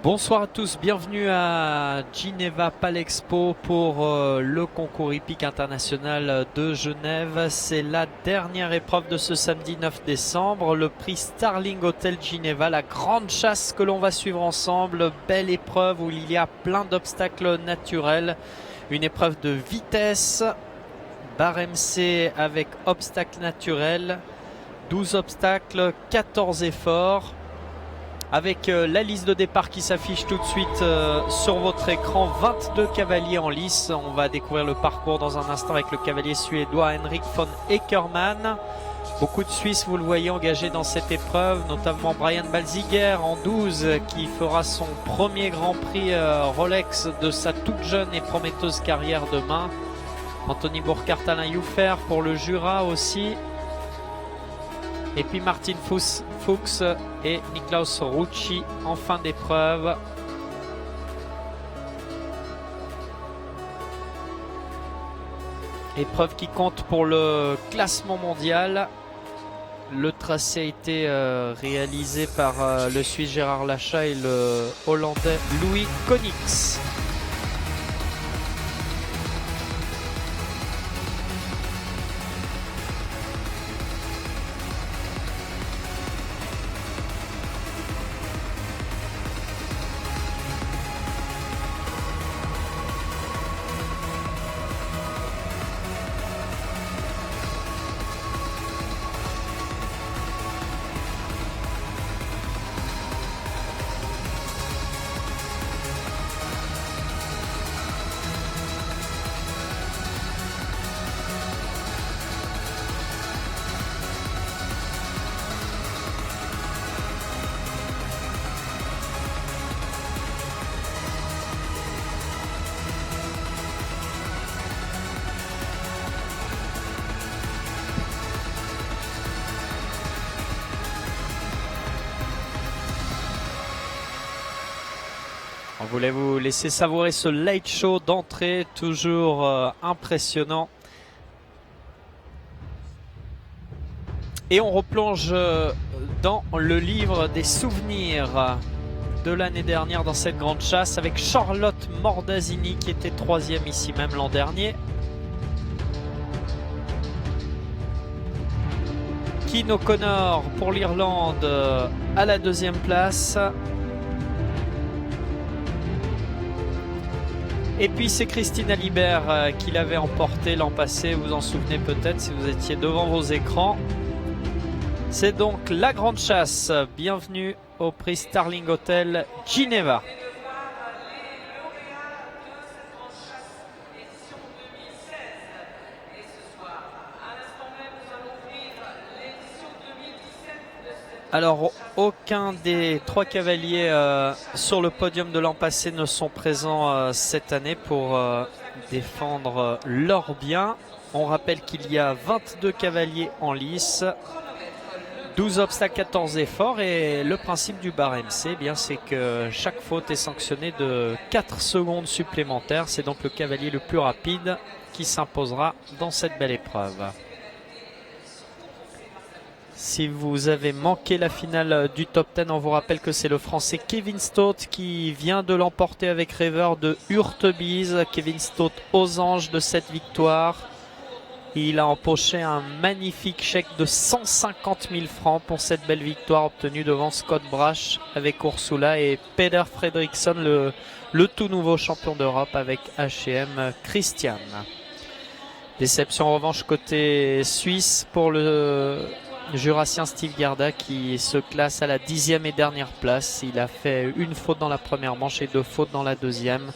Bonsoir à tous, bienvenue à Gineva Palexpo pour le concours hippique international de Genève. C'est la dernière épreuve de ce samedi 9 décembre, le prix Starling Hotel Gineva, la grande chasse que l'on va suivre ensemble. Belle épreuve où il y a plein d'obstacles naturels, une épreuve de vitesse, barre MC avec obstacles naturels, 12 obstacles, 14 efforts. Avec la liste de départ qui s'affiche tout de suite sur votre écran, 22 cavaliers en lice. On va découvrir le parcours dans un instant avec le cavalier suédois Henrik von Eckermann. Beaucoup de Suisses, vous le voyez, engagés dans cette épreuve, notamment Brian Balziger en 12 qui fera son premier Grand Prix Rolex de sa toute jeune et prometteuse carrière demain. Anthony Burkhardt, Alain Youffer pour le Jura aussi. Et puis Martin Fuchs et Niklaus Rucci en fin d'épreuve. Épreuve qui compte pour le classement mondial. Le tracé a été réalisé par le Suisse Gérard Lachat et le Hollandais Louis Konix. On voulait vous laisser savourer ce late show d'entrée, toujours impressionnant. Et on replonge dans le livre des souvenirs de l'année dernière dans cette grande chasse avec Charlotte Mordasini qui était 3e ici même l'an dernier. Keane O'Connor pour l'Irlande à la 2e place. Et puis c'est Christine Alibert qui l'avait emporté l'an passé, vous vous en souvenez peut-être si vous étiez devant vos écrans. C'est donc la grande chasse. Bienvenue au prix Starling Hotel Gineva. Alors, aucun des 3 cavaliers sur le podium de l'an passé ne sont présents cette année pour défendre leurs biens. On rappelle qu'il y a 22 cavaliers en lice, 12 obstacles, 14 efforts. Et le principe du bar MC, c'est que chaque faute est sanctionnée de 4 secondes supplémentaires. C'est donc le cavalier le plus rapide qui s'imposera dans cette belle épreuve. Si vous avez manqué la finale du top 10, on vous rappelle que c'est le français Kevin Stott qui vient de l'emporter avec Rêveur de Hurtebise. Kevin Stott aux anges de cette victoire. Il a empoché un magnifique chèque de 150 000 francs pour cette belle victoire obtenue devant Scott Brash avec Ursula et Peder Fredriksson, le tout nouveau champion d'Europe avec H&M Christian. Déception en revanche côté suisse pour le Jurassien Steve Garda qui se classe à la 10e et dernière place. Il a fait une faute dans la première manche et 2 fautes dans la deuxième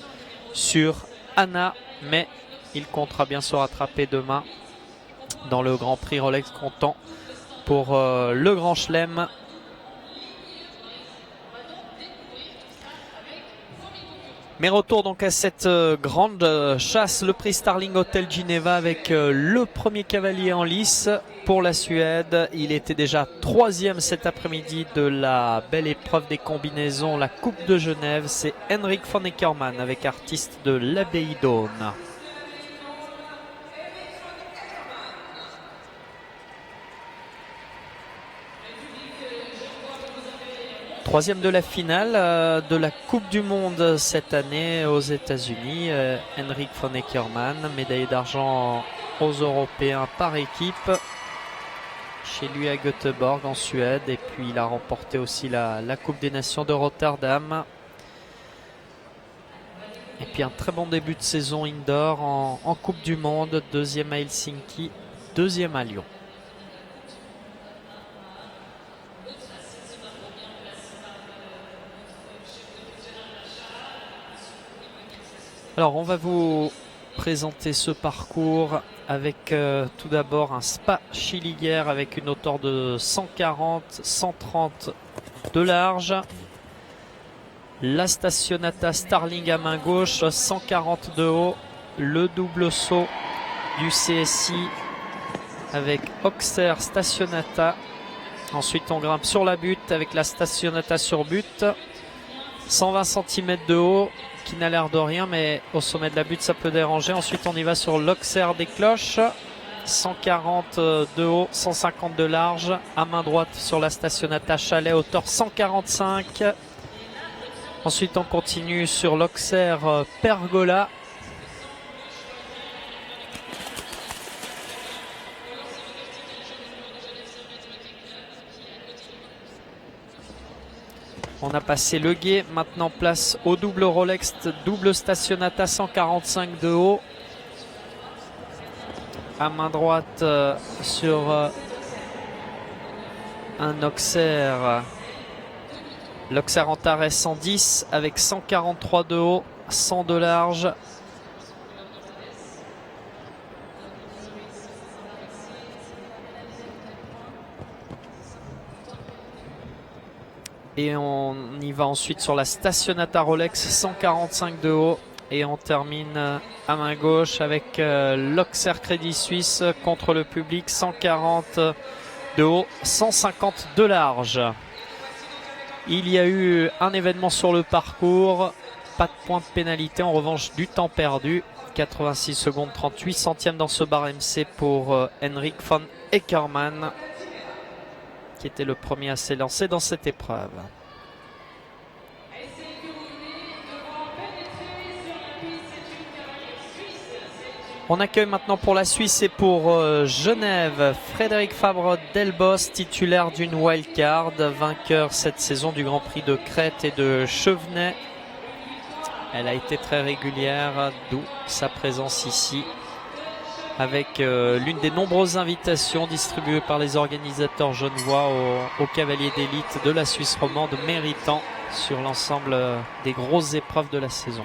sur Anna, mais il comptera bien se rattraper demain dans le Grand Prix Rolex comptant pour le Grand Chelem. Mais retour donc à cette grande chasse, le prix Starling Hotel Gineva avec le premier cavalier en lice pour la Suède. Il était déjà 3e cet après-midi de la belle épreuve des combinaisons, la Coupe de Genève. C'est Henrik von Eckermann avec Artiste de l'Abbaye d'Aune. Troisième de la finale de la Coupe du Monde cette année aux États-Unis. Henrik von Eckermann, médaillé d'argent aux Européens par équipe. Chez lui à Göteborg en Suède. Et puis il a remporté aussi la Coupe des Nations de Rotterdam. Et puis un très bon début de saison indoor en Coupe du Monde. Deuxième à Helsinki, deuxième à Lyon. Alors on va vous présenter ce parcours avec tout d'abord un Spa Schilliger avec une hauteur de 140-130 de large. La Staccionata Starling à main gauche, 140 de haut. Le double saut du CSI avec Auxerre Staccionata. Ensuite on grimpe sur la butte avec la Staccionata sur butte. 120 cm de haut, qui n'a l'air de rien, mais au sommet de la butte ça peut déranger. Ensuite on y va sur l'Auxerre des Cloches, 140 de haut, 150 de large. À main droite sur la Staccionata Chalet, hauteur 145. Ensuite on continue sur l'Auxerre Pergola. On a passé le gué, maintenant place au double Rolex, double Staccionata 145 de haut. À main droite sur un Auxerre. L'Auxerre Antares 110 avec 143 de haut, 100 de large. Et on y va ensuite sur la Staccionata Rolex, 145 de haut. Et on termine à main gauche avec l'Auxerre Crédit Suisse contre le public, 140 de haut, 150 de large. Il y a eu un événement sur le parcours, pas de point de pénalité, en revanche du temps perdu. 86 secondes 38 centièmes dans ce bar MC pour Henrik von Eckermann, qui était le premier à s'élancer dans cette épreuve. On accueille maintenant pour la Suisse et pour Genève Frédéric Fabre-Delbos, titulaire d'une wildcard, vainqueur cette saison du Grand Prix de Crète et de Chevenay. Elle a été très régulière, d'où sa présence ici, avec l'une des nombreuses invitations distribuées par les organisateurs genevois aux cavaliers d'élite de la Suisse romande, méritant sur l'ensemble des grosses épreuves de la saison.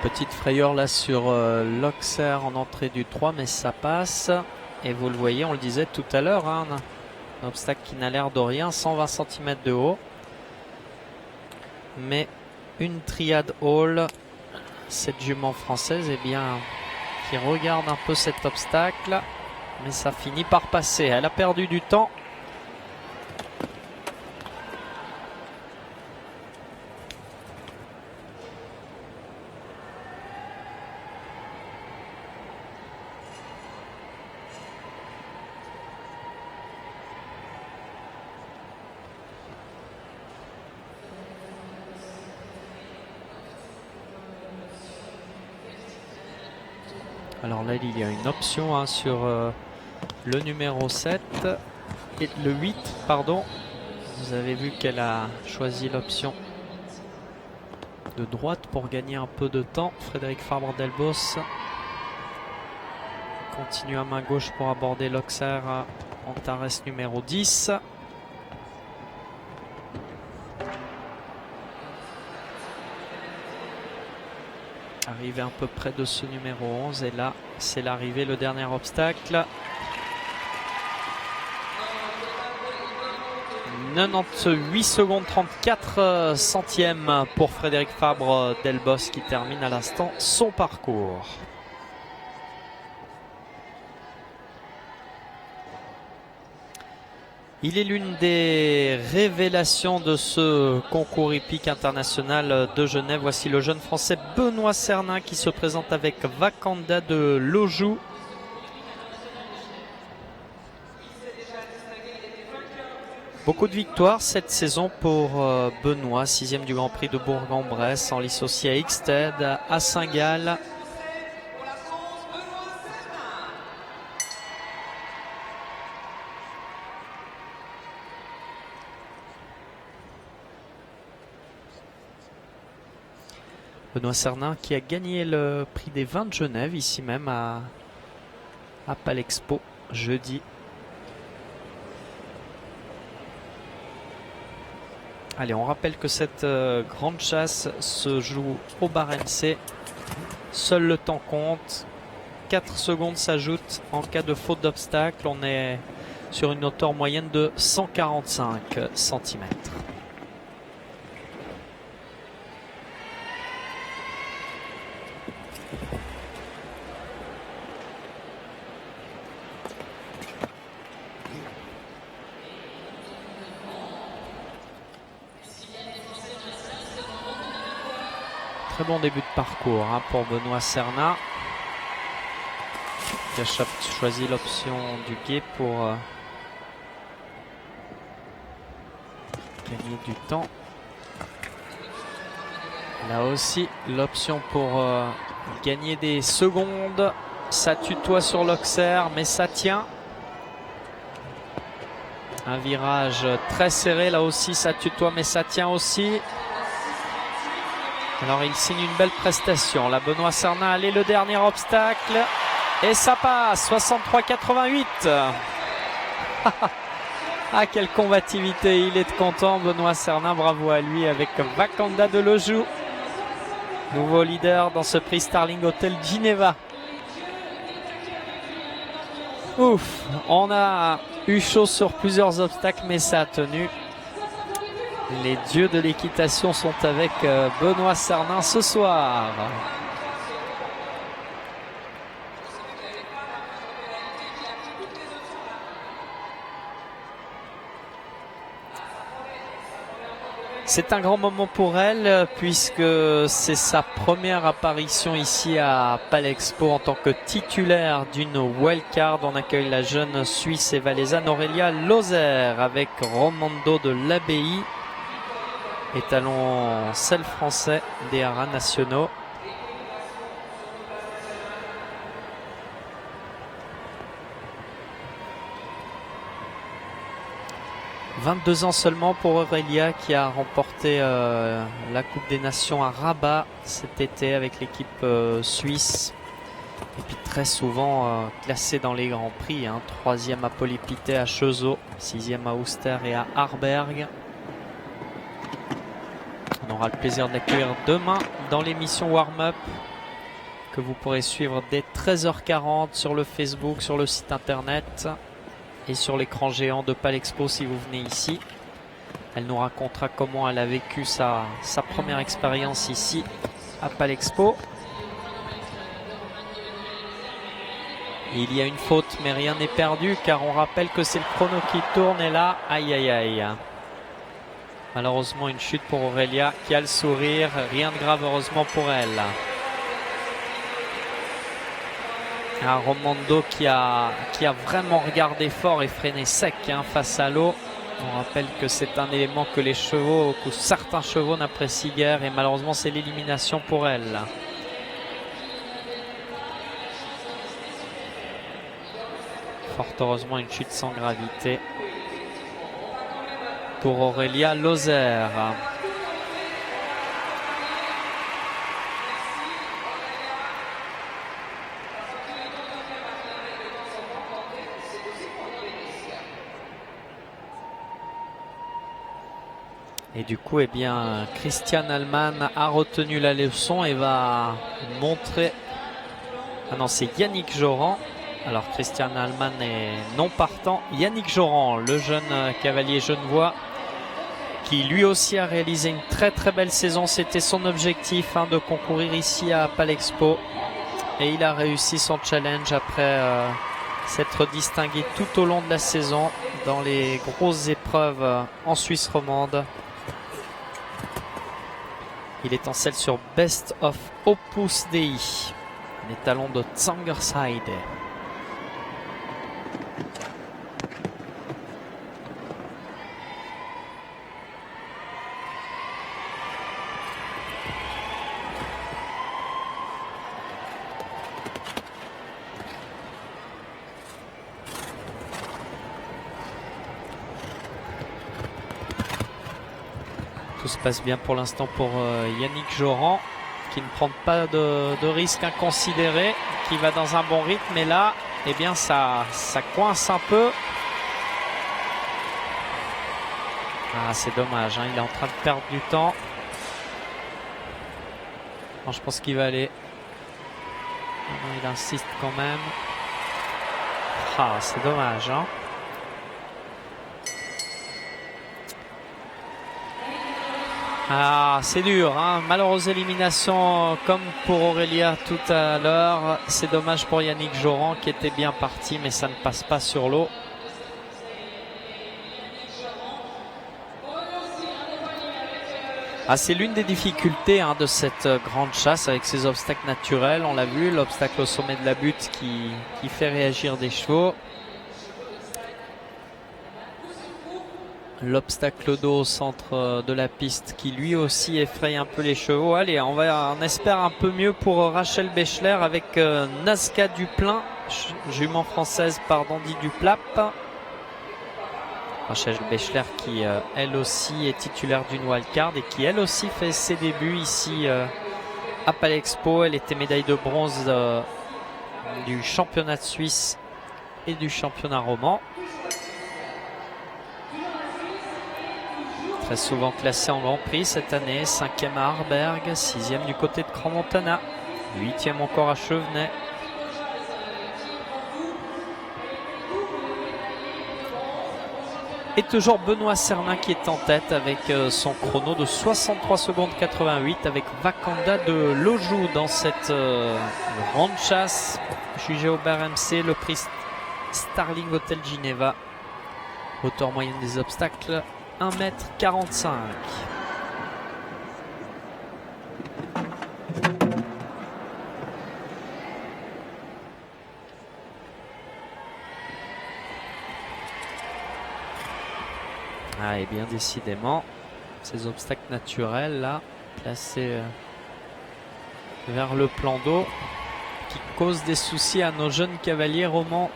Petite frayeur là sur l'Auxerre en entrée du 3, mais ça passe. Et vous le voyez, on le disait tout à l'heure, hein, un obstacle qui n'a l'air de rien, 120 cm de haut. Mais une triade Hall, cette jument française, eh bien, qui regarde un peu cet obstacle. Mais ça finit par passer. Elle a perdu du temps. Alors là, il y a une option hein, sur le numéro 7 et le 8, pardon. Vous avez vu qu'elle a choisi l'option de droite pour gagner un peu de temps. Frédéric Fabre-Delbos continue à main gauche pour aborder l'Auxerre Antares numéro 10. Arrivé un peu près de ce numéro 11. Et là, c'est l'arrivée, le dernier obstacle. 98 secondes 34 centièmes pour Frédéric Fabre Delbos qui termine à l'instant son parcours. Il est l'une des révélations de ce concours hippique international de Genève. Voici le jeune français Benoît Cernin qui se présente avec Wakanda de Lojou. Beaucoup de victoires cette saison pour Benoît, 6e du Grand Prix de Bourg-en-Bresse, en lice aussi à Ixted, à Saint-Gall. Benoît Cernin qui a gagné le prix des vins de Genève, ici même à Palexpo, jeudi. Allez, on rappelle que cette grande chasse se joue au bar MC. Seul le temps compte. 4 secondes s'ajoutent en cas de faute d'obstacle. On est sur une hauteur moyenne de 145 cm. Très bon début de parcours pour Benoît Cernin, qui a choisi l'option du guet pour gagner du temps. Là aussi, l'option pour gagner des secondes. Ça tutoie sur l'Auxerre, mais ça tient. Un virage très serré, là aussi ça tutoie, mais ça tient aussi. Alors il signe une belle prestation. Là, Benoît Cernin, allez, le dernier obstacle. Et ça passe, 63,88. Ah, quelle combativité, il est content, Benoît Cernin, bravo à lui avec Wakanda de Lojou. Nouveau leader dans ce prix Starling Hotel Gineva. Ouf, on a eu chaud sur plusieurs obstacles, mais ça a tenu. Les dieux de l'équitation sont avec Benoît Cernin ce soir. C'est un grand moment pour elle puisque c'est sa première apparition ici à Palexpo en tant que titulaire d'une wildcard. On accueille la jeune Suisse et valaisanne Aurélia Lozère avec Romando de l'Abbaye, étalon sel français des haras nationaux. « 22 ans seulement pour Aurélia qui a remporté la Coupe des Nations à Rabat cet été avec l'équipe suisse. Et puis très souvent classée dans les Grands Prix. 3e à Polypité à Cheseaux, 6e à Ouster et à Arberg. On aura le plaisir de l'accueillir demain dans l'émission Warm-Up que vous pourrez suivre dès 13h40 sur le Facebook, sur le site internet et sur l'écran géant de Palexpo si vous venez ici. Elle nous racontera comment elle a vécu sa première expérience ici à Palexpo. Il y a une faute mais rien n'est perdu car on rappelle que c'est le chrono qui tourne et là, aïe aïe aïe. Malheureusement une chute pour Aurélia qui a le sourire, rien de grave heureusement pour elle. Un Romando qui a vraiment regardé fort et freiné sec face à l'eau. On rappelle que c'est un élément que les chevaux, que certains chevaux n'apprécient guère et malheureusement c'est l'élimination pour elle. Fort heureusement une chute sans gravité pour Aurélia Lozère. Et du coup, eh bien, Christian Allman a retenu la leçon et va montrer... Ah non, c'est Yannick Joran. Alors, Christian Allman est non partant. Yannick Joran, le jeune cavalier genevois, qui lui aussi a réalisé une très très belle saison. C'était son objectif de concourir ici à Palexpo. Et il a réussi son challenge après s'être distingué tout au long de la saison dans les grosses épreuves en Suisse romande. Il est en selle sur Best of Opus Dei, les talons de Zangersheide. Tout se passe bien pour l'instant pour Yannick Joran, qui ne prend pas de risque inconsidéré, qui va dans un bon rythme. Et là, eh bien, ça coince un peu. Ah, c'est dommage, il est en train de perdre du temps. Non, je pense qu'il va aller. Non, il insiste quand même. Ah, c'est dommage, Ah, c'est dur, malheureuse élimination comme pour Aurélia tout à l'heure. C'est dommage pour Yannick Joran qui était bien parti, mais ça ne passe pas sur l'eau. Ah, c'est l'une des difficultés de cette grande chasse avec ses obstacles naturels. On l'a vu, l'obstacle au sommet de la butte qui fait réagir des chevaux. L'obstacle d'eau au centre de la piste qui lui aussi effraie un peu les chevaux. Allez, on espère un peu mieux pour Rachel Bechler avec Nazca Duplain, jument française par Dandy Duplap. Rachel Bechler qui elle aussi est titulaire d'une wildcard et qui elle aussi fait ses débuts ici à Palexpo. Elle était médaille de bronze du championnat de Suisse et du championnat roman. Très souvent classé en Grand Prix cette année, 5e à Arberg, 6e du côté de Crans-Montana, 8e encore à Chevenay. Et toujours Benoît Cernin qui est en tête avec son chrono de 63 secondes 88 avec Wakanda de Lojou dans cette grande chasse jugée au BRMC, le prix Starling Hotel Geneva. Hauteur moyenne des obstacles 1,45 m. Ah, et bien décidément, ces obstacles naturels là, placés vers le plan d'eau, qui causent des soucis à nos jeunes cavaliers romans.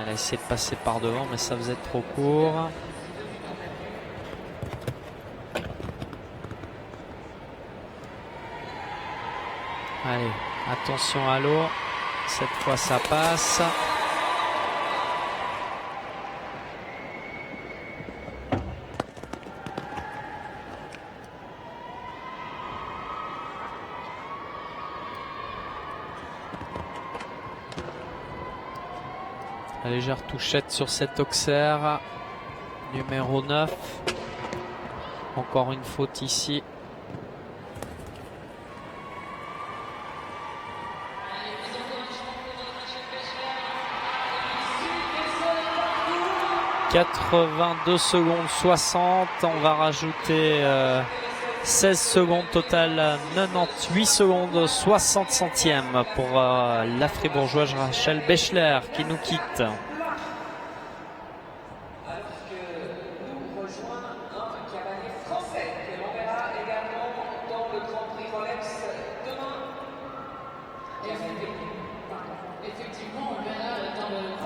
Elle a essayé de passer par devant, mais ça faisait trop court. Allez, attention à l'eau. Cette fois, ça passe. La légère touchette sur cet Auxerre numéro 9. Encore une faute ici. « 82 secondes 60 ». On va rajouter 16 secondes total, 98 secondes 60 centièmes pour la fribourgeoise Rachel Bechler qui nous quitte.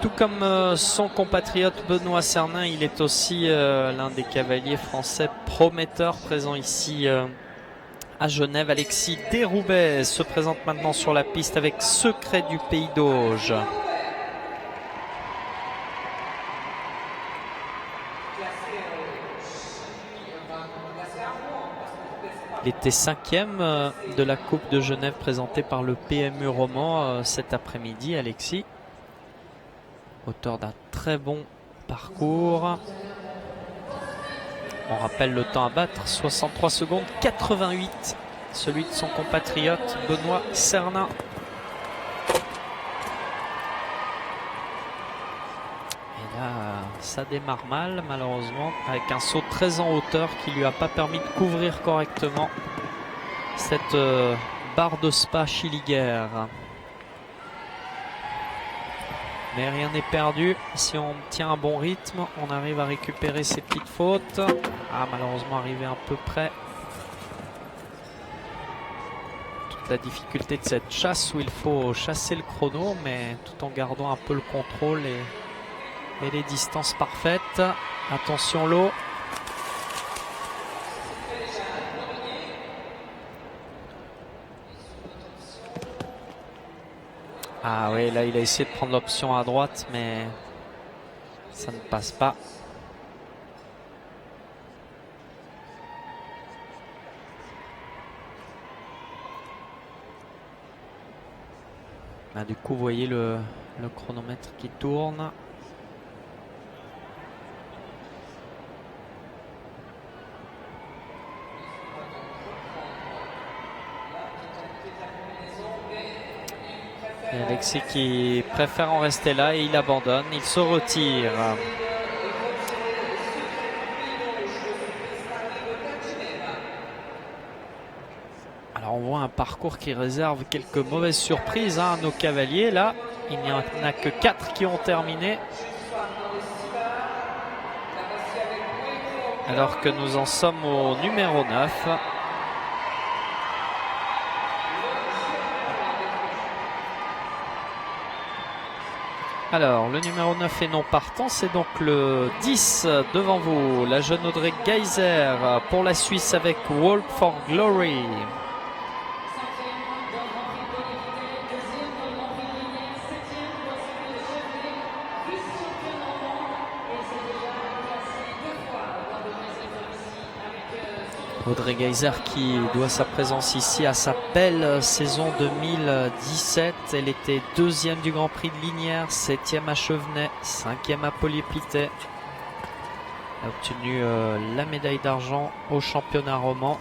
Tout comme son compatriote Benoît Cernin, il est aussi l'un des cavaliers français prometteurs présents ici à Genève. Alexis Desroubet se présente maintenant sur la piste avec Secret du Pays d'Auge. Il était 5e de la Coupe de Genève présentée par le PMU Roman cet après-midi, Alexis. Auteur d'un très bon parcours. On rappelle le temps à battre, 63 secondes 88, celui de son compatriote Benoît Cernin. Et là, ça démarre mal, malheureusement, avec un saut très en hauteur qui lui a pas permis de couvrir correctement cette barre de Spa Schilliger. Mais rien n'est perdu. Si on tient un bon rythme, on arrive à récupérer ces petites fautes. Ah, malheureusement, arrivé un peu près. Toute la difficulté de cette chasse où il faut chasser le chrono, mais tout en gardant un peu le contrôle et les distances parfaites. Attention l'eau. Ah oui, là il a essayé de prendre l'option à droite, mais ça ne passe pas. Ah, du coup, vous voyez le chronomètre qui tourne. Et Alexis qui préfère en rester là et il abandonne, il se retire. Alors on voit un parcours qui réserve quelques mauvaises surprises à nos cavaliers. Là, il n'y en a que 4 qui ont terminé. Alors que nous en sommes au numéro 9. Alors, le numéro 9 est non partant, c'est donc le 10 devant vous, la jeune Audrey Geiser pour la Suisse avec Walk for Glory. Audrey Geiser qui doit sa présence ici à sa belle saison 2017. Elle était 2e du Grand Prix de Lignières, 7e à Chevenay, 5e à Polyépité. Elle a obtenu la médaille d'argent au championnat roman.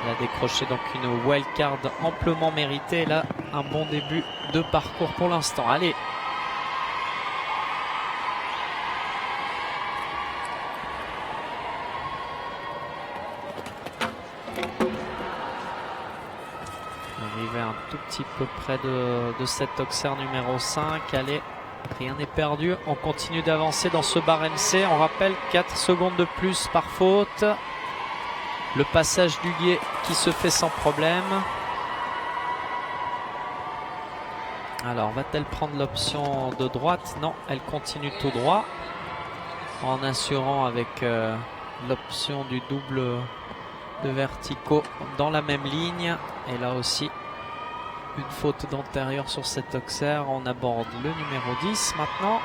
Elle a décroché donc une wildcard amplement méritée. Et là, un bon début de parcours pour l'instant. Allez! Un tout petit peu près de cet Auxerre numéro 5. Allez, rien n'est perdu. On continue d'avancer dans ce bar MC. On rappelle 4 secondes de plus par faute. Le passage du guet qui se fait sans problème. Alors, va-t-elle prendre l'option de droite? Non, elle continue tout droit. En assurant avec l'option du double de verticaux dans la même ligne. Et là aussi, une faute d'antérieur sur cet Auxerre. On aborde le numéro 10 maintenant.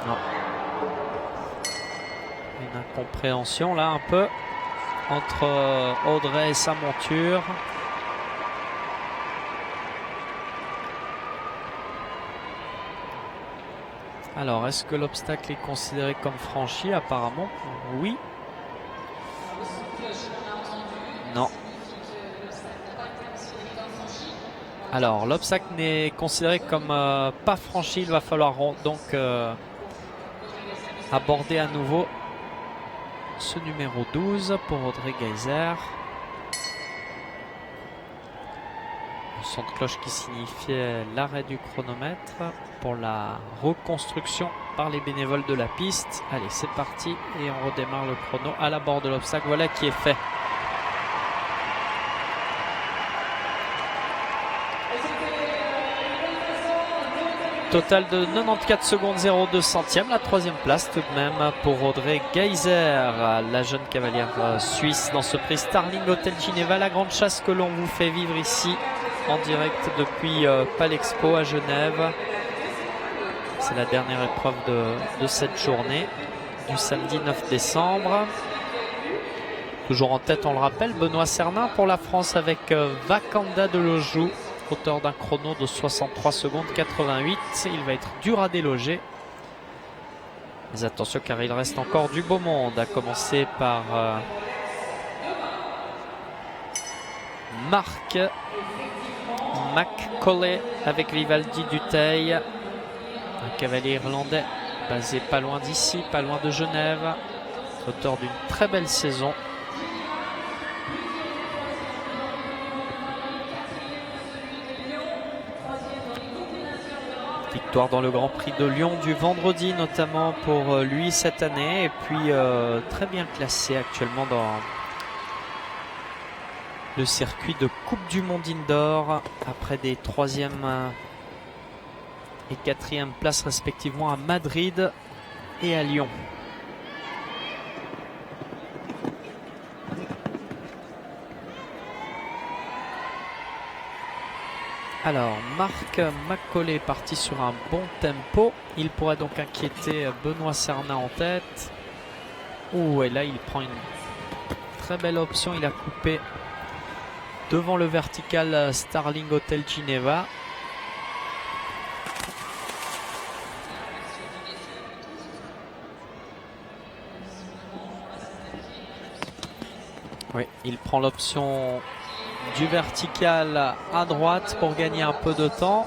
Non. Une incompréhension là un peu entre Audrey et sa monture. Alors, est-ce que l'obstacle est considéré comme franchi? Apparemment, oui. Non. Alors, l'obstacle n'est considéré comme pas franchi. Il va falloir donc aborder à nouveau ce numéro 12 pour Audrey Geiser. Le son de cloche qui signifiait l'arrêt du chronomètre pour la reconstruction par les bénévoles de la piste. Allez, c'est parti et on redémarre le chrono à l'abord de l'obstacle. Voilà qui est fait. Total de 94 secondes 02 centièmes, la 3e place tout de même pour Audrey Geiser, la jeune cavalière suisse dans ce prix Starling Hotel Gineva, la grande chasse que l'on vous fait vivre ici en direct depuis Palexpo à Genève. C'est la dernière épreuve de cette journée du samedi 9 décembre. Toujours en tête, on le rappelle, Benoît Cernin pour la France avec Vakanda Delojou, auteur d'un chrono de 63 secondes 88. Il va être dur à déloger. Mais attention car il reste encore du beau monde, à commencer par Mark McCauley avec Vivaldi Dutheil, un cavalier irlandais basé pas loin d'ici, pas loin de Genève, auteur d'une très belle saison. Victoire dans le Grand Prix de Lyon du vendredi notamment pour lui cette année, et puis très bien classé actuellement dans le circuit de Coupe du Monde Indoor après des 3e et 4e places respectivement à Madrid et à Lyon. Alors, Mark McCauley est parti sur un bon tempo. Il pourrait donc inquiéter Benoît Cernin en tête. Ouh, et là, il prend une très belle option. Il a coupé devant le vertical Starling Hotel Geneva. Oui, il prend l'option du vertical à droite pour gagner un peu de temps.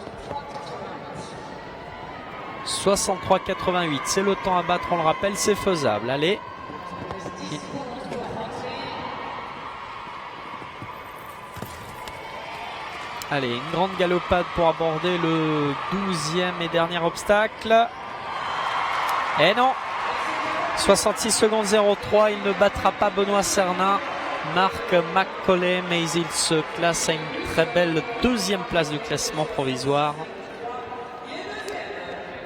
63,88, c'est le temps à battre, on le rappelle, c'est faisable. Allez. Allez, une grande galopade pour aborder le 12e et dernier obstacle. Et non, 66 secondes 03, il ne battra pas Benoît Cernin. Mark McCauley, mais il se classe à une très belle 2e place du classement provisoire.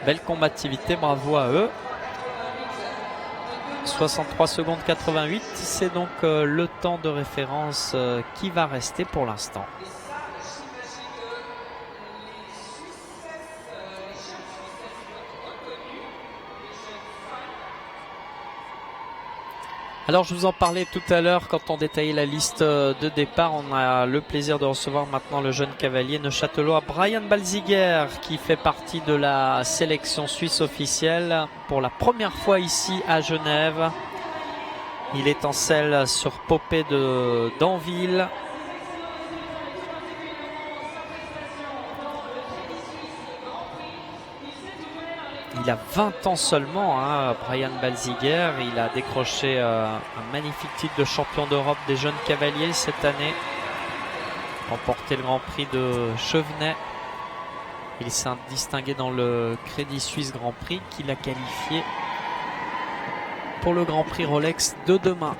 Belle combativité, bravo à eux. 63 secondes 88, c'est donc le temps de référence qui va rester pour l'instant. Alors je vous en parlais tout à l'heure quand on détaillait la liste de départ. On a le plaisir de recevoir maintenant le jeune cavalier neuchâtelois Brian Balziger qui fait partie de la sélection suisse officielle pour la première fois ici à Genève. Il est en selle sur Popé de Danville. Il a 20 ans seulement, hein, Brian Balziger. Il a décroché un magnifique titre de champion d'Europe des jeunes cavaliers cette année. Remporté le Grand Prix de Chevenay. Il s'est distingué dans le Crédit Suisse Grand Prix qu'il a qualifié pour le Grand Prix Rolex de demain.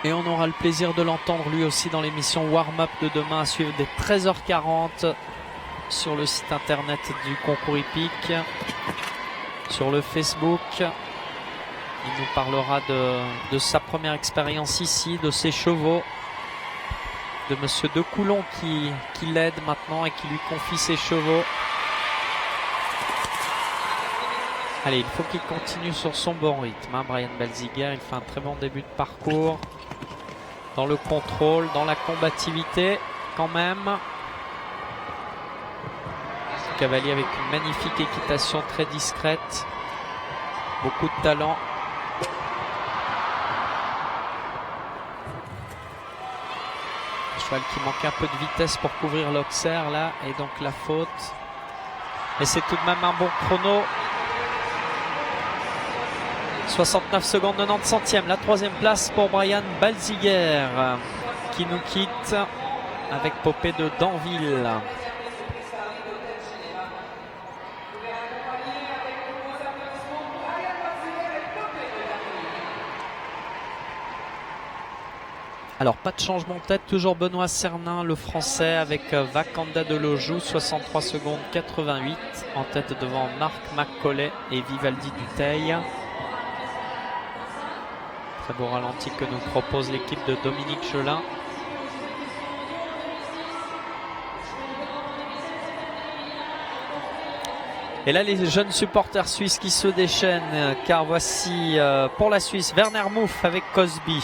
Et on aura le plaisir de l'entendre lui aussi dans l'émission Warm-Up de demain à suivre dès 13h40. Sur le site internet du concours hippique, sur le Facebook. Il nous parlera de sa première expérience ici, de ses chevaux, de monsieur De Coulon qui l'aide maintenant et qui lui confie ses chevaux. Allez, il faut qu'il continue sur son bon rythme, hein, Brian Balziger. Il fait un très bon début de parcours, dans le contrôle, dans la combativité quand même. Cavalier avec une magnifique équitation très discrète, beaucoup de talent. Cheval qui manque un peu de vitesse pour couvrir l'Auxerre là, et donc la faute. Et c'est tout de même un bon chrono. 69 secondes 90 centièmes, la 3e place pour Brian Balziger qui nous quitte avec Popé de Danville. Alors pas de changement de tête, toujours Benoît Cernin, le français, avec Vakanda Delojou, 63 secondes 88, en tête devant Mark McCauley et Vivaldi Dutheil. Très beau ralenti que nous propose l'équipe de Dominique Chelin. Et là, les jeunes supporters suisses qui se déchaînent, car voici pour la Suisse Werner Muff avec Cosby.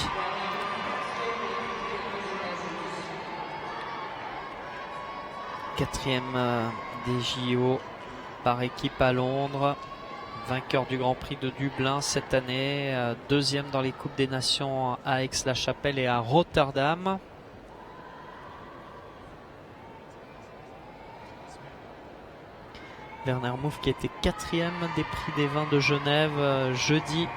Quatrième des JO par équipe à Londres. Vainqueur du Grand Prix de Dublin cette année. Deuxième dans les Coupes des Nations à Aix-la-Chapelle et à Rotterdam. Werner Muff qui était quatrième des prix des vins de Genève jeudi.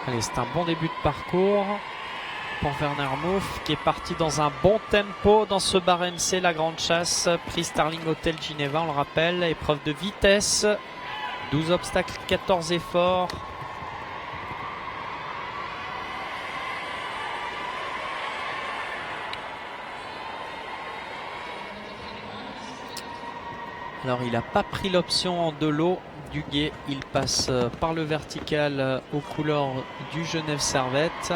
Allez, c'est un bon début de parcours pour Werner Muff qui est parti dans un bon tempo dans ce bar MC, la grande chasse, prix Starling Hotel Geneva, on le rappelle, épreuve de vitesse, 12 obstacles, 14 efforts. Alors il n'a pas pris l'option de l'eau du guet, il passe par le vertical aux couleurs du Genève Servette.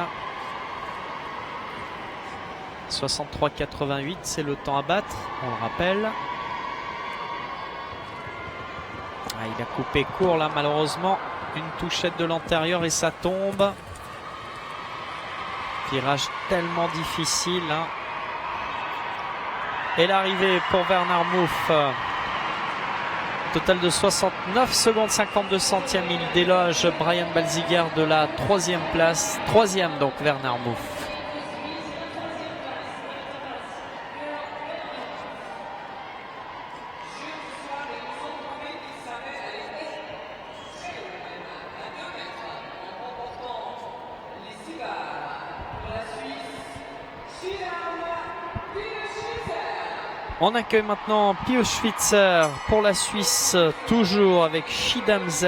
63,88, c'est le temps à battre, on le rappelle. Il a coupé court là malheureusement, une touchette de l'antérieur et ça tombe. Virage tellement difficile. Et l'arrivée pour Werner Muff. Total de 69 secondes 52 centièmes. Il déloge Brian Balziger de la troisième place. Troisième donc Werner Muff. On accueille maintenant Pio Schwitzer pour la Suisse, toujours avec Shidam Z,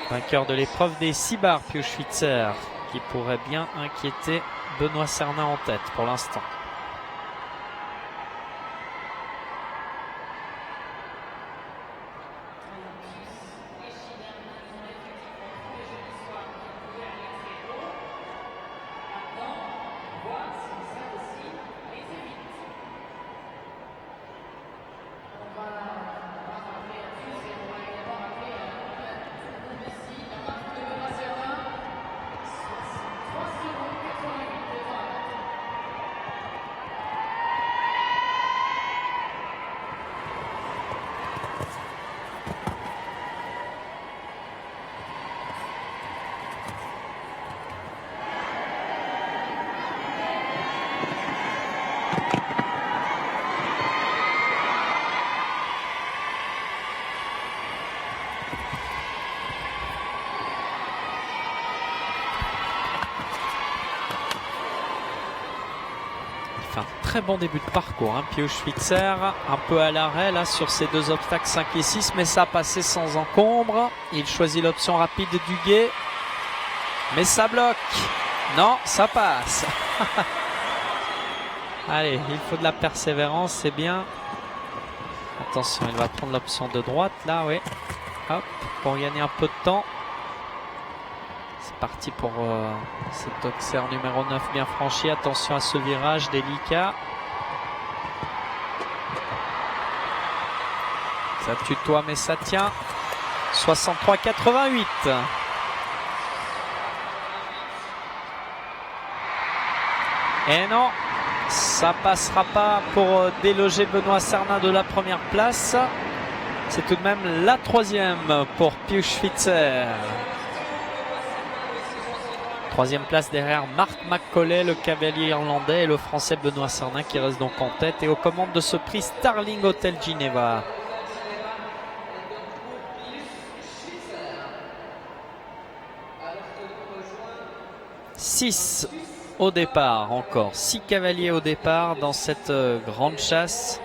vainqueur de l'épreuve des 6 bars. Pio Schwitzer qui pourrait bien inquiéter Benoît Sernin en tête pour l'instant. Très bon début de parcours, Pio Schwitzer, un peu à l'arrêt là sur ces deux obstacles 5 et 6, mais ça a passé sans encombre. Il choisit l'option rapide du guet, mais ça bloque. Non, ça passe. Allez, il faut de la persévérance, c'est bien. Attention, il va prendre l'option de droite là, oui. Hop, pour gagner un peu de temps. C'est parti pour cet Auxerre numéro 9 bien franchi. Attention à ce virage délicat. Ça tutoie mais ça tient. 63,88. Et non, ça passera pas pour déloger Benoît Sernin de la première place. C'est tout de même la troisième pour Pio Schwitzer. Troisième place derrière Marc McCauley, le cavalier irlandais, et le français Benoît Sernin qui reste donc en tête et aux commandes de ce prix Starling Hotel Geneva. Six au départ encore, 6 cavaliers au départ dans cette grande chasse.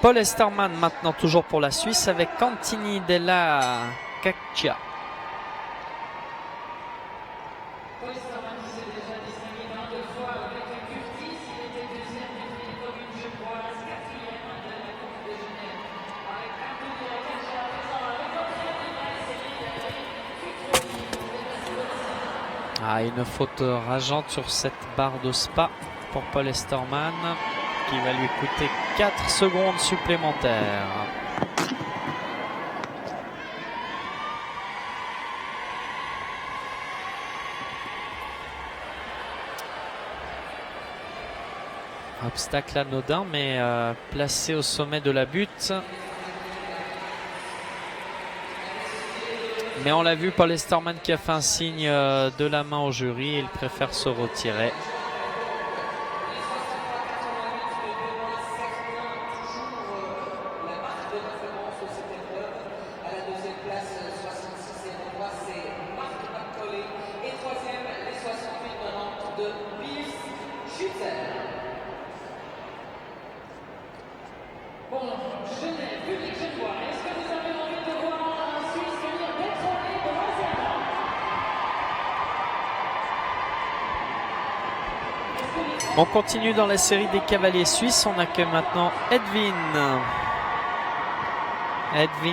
Paul Esterman maintenant toujours pour la Suisse avec Cantini della Caccia. Une faute rageante sur cette barre de Spa pour Paul Esterman qui va lui coûter 4 secondes supplémentaires. Obstacle anodin mais placé au sommet de la butte. Mais on l'a vu, Paul Esterman qui a fait un signe de la main au jury, il préfère se retirer. On continue dans la série des cavaliers suisses. On accueille maintenant Edwin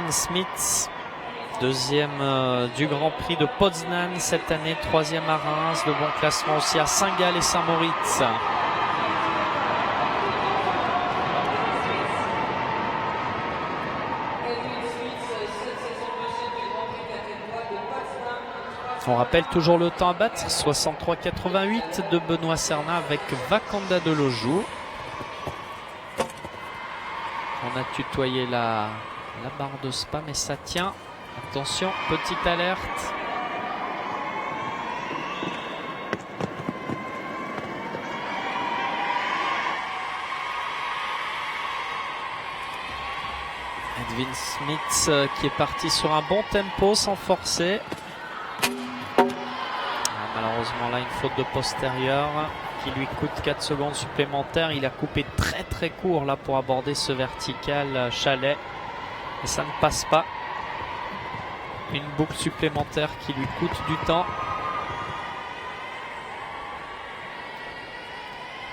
Smits, deuxième du Grand Prix de Poznan cette année, troisième à Reims, de bon classement aussi à Saint-Gall et Saint-Moritz. On rappelle toujours le temps à battre, 63,88 de Benoît Sernin avec Vakanda Delojou. On a tutoyé la barre de Spa, mais ça tient. Attention, petite alerte. Edwin Smits qui est parti sur un bon tempo sans forcer. Malheureusement là une faute de postérieur qui lui coûte 4 secondes supplémentaires. Il a coupé très court là pour aborder ce vertical chalet et ça ne passe pas. Une boucle supplémentaire qui lui coûte du temps.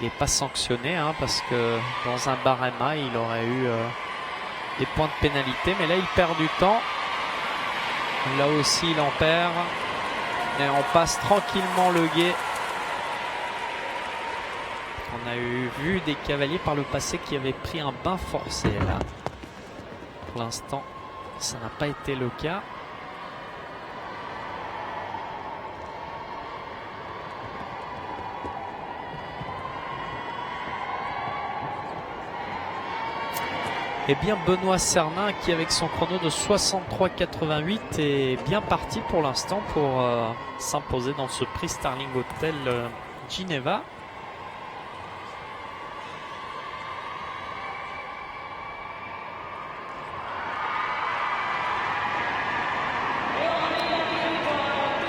Il n'est pas sanctionné parce que dans un barème il aurait eu des points de pénalité, mais là il perd du temps. Là aussi il en perd. Et on passe tranquillement le gué. On a vu des cavaliers par le passé qui avaient pris un bain forcé là. Pour l'instant, ça n'a pas été le cas. Et bien Benoît Sernin qui avec son chrono de 63,88 est bien parti pour l'instant pour s'imposer dans ce prix Starling Hotel Ginevra.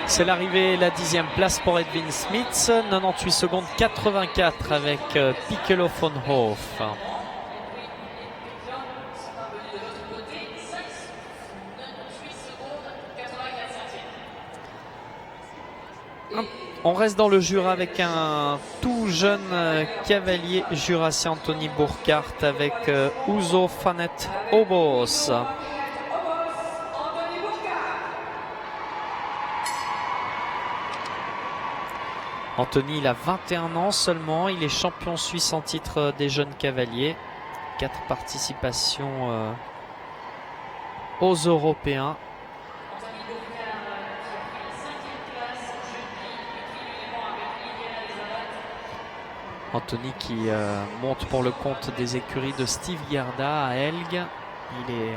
C'est l'arrivée, la 10e place pour Edwin Smits, 98 secondes 84 avec Piccolo von Hof. On reste dans le Jura avec un tout jeune cavalier jurassien, Anthony Burkhardt, avec Uzo Fanet Obos. Anthony, il a 21 ans seulement, il est champion suisse en titre des jeunes cavaliers. 4 participations aux Européens. Anthony qui monte pour le compte des écuries de Steve Gerda à Elg. Il est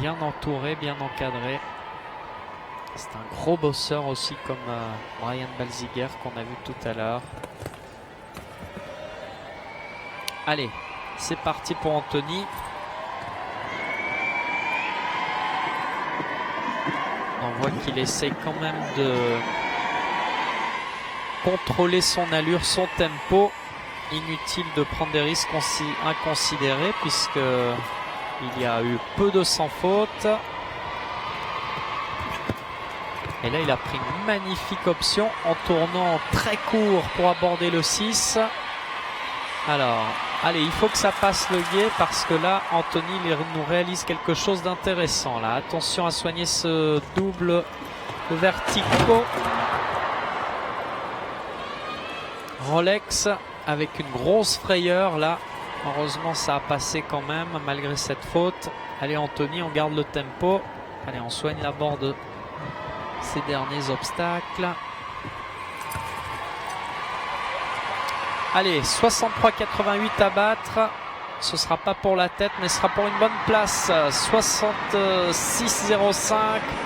bien entouré, bien encadré. C'est un gros bosseur aussi comme Brian Balziger qu'on a vu tout à l'heure. Allez, c'est parti pour Anthony. On voit qu'il essaye quand même de contrôler son allure, son tempo. inutile de prendre des risques inconsidérés puisque il y a eu peu de sans faute. Et là, il a pris une magnifique option en tournant très court pour aborder le 6. Alors, allez, il faut que ça passe le guet parce que là, Anthony nous réalise quelque chose d'intéressant. Là, attention à soigner ce double vertico. Rolex avec une grosse frayeur là. Heureusement, ça a passé quand même malgré cette faute. Allez, Anthony, on garde le tempo. Allez, on soigne la bord de ces derniers obstacles. Allez, 63,88 à battre. Ce sera pas pour la tête, mais ce sera pour une bonne place. 66,05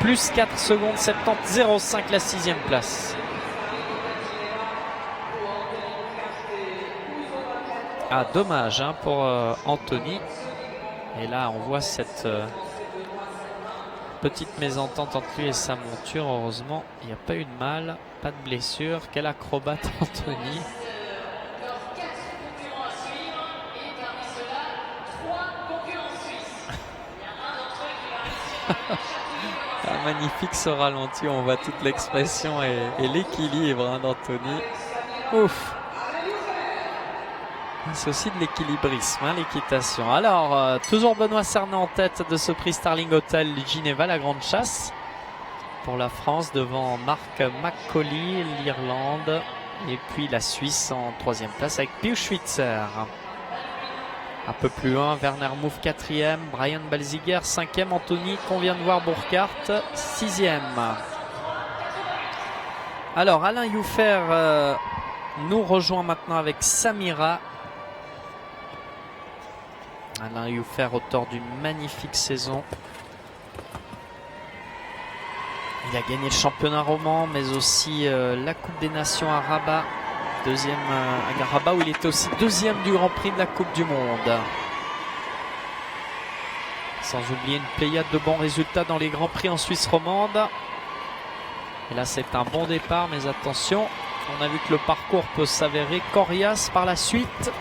plus 4 secondes, 70,05 la 6e place. Ah, dommage hein, pour Anthony. Et là, on voit cette petite mésentente entre lui et sa monture. Heureusement, il n'y a pas eu de mal, pas de blessure. Quel acrobate Anthony. Ah, magnifique ce ralenti, on voit toute l'expression et l'équilibre hein, d'Anthony. Ouf. C'est aussi de l'équilibrisme, hein, l'équitation. Alors, toujours Benoît Sernin en tête de ce prix Starling Hotel Ginevra, la grande chasse pour la France devant Mark McCauley, l'Irlande et puis la Suisse en 3e place avec Pius Schwitzer. Un peu plus loin, Werner Mouff 4e, Brian Balziger 5e, Anthony qu'on vient de voir Burkhardt 6e. Alors Alain Youffer nous rejoint maintenant avec Samira. Alain Youffer, auteur d'une magnifique saison. Il a gagné le championnat roman, mais aussi la Coupe des Nations à Rabat. Deuxième à Rabat où il était aussi deuxième du Grand Prix de la Coupe du Monde. Sans oublier une pléiade de bons résultats dans les Grands Prix en Suisse romande. Et là c'est un bon départ, mais attention, on a vu que le parcours peut s'avérer coriace par la suite.